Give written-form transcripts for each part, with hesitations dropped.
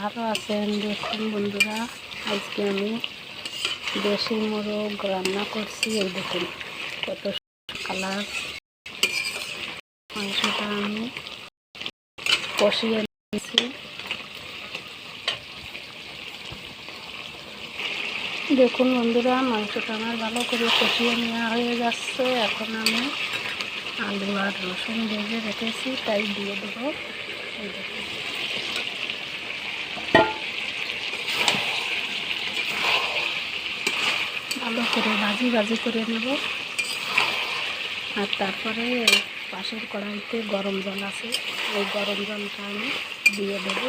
ভালো আছেন? দেখুন বন্ধুরা, আজকে আমি দেশি মোরগ রান্না করছি। এই দেখুন কত কালার। মাংসটা আমি কষিয়ে নিয়েছি। দেখুন বন্ধুরা, মাংসটা আমার ভালো করে কষিয়ে নেওয়া হয়ে যাচ্ছে। এখন আমি আলু আর রসুন ভেজে রেখেছি, তাই দিয়ে দেবো। এই দেখুন, ভালো করে ভাজি করে নেব। আর তারপরে পাশের কড়াইতে গরম জল আছে, ওই গরম জলটা আমি দিয়ে দেব।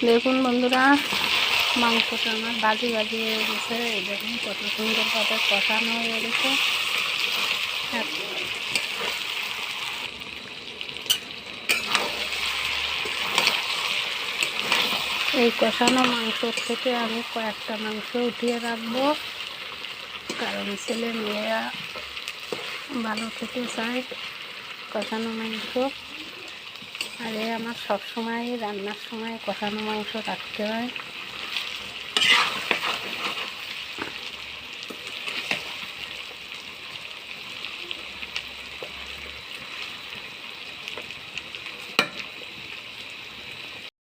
দেখুন বন্ধুরা, মাংসটা আমার ভাজি হয়ে গেছে। এই দেখুন কত সুন্দরভাবে কষানো হয়ে গেছে। এই কষানো মাংস থেকে আমি কয়েকটা মাংস উঠিয়ে রাখবো, কারণ ছেলে মেয়েরা ভালো খেতে চায় কষানো মাংস। আর আমার সব সময় রান্নার সময় কষানো মাংস রাখতে হয়।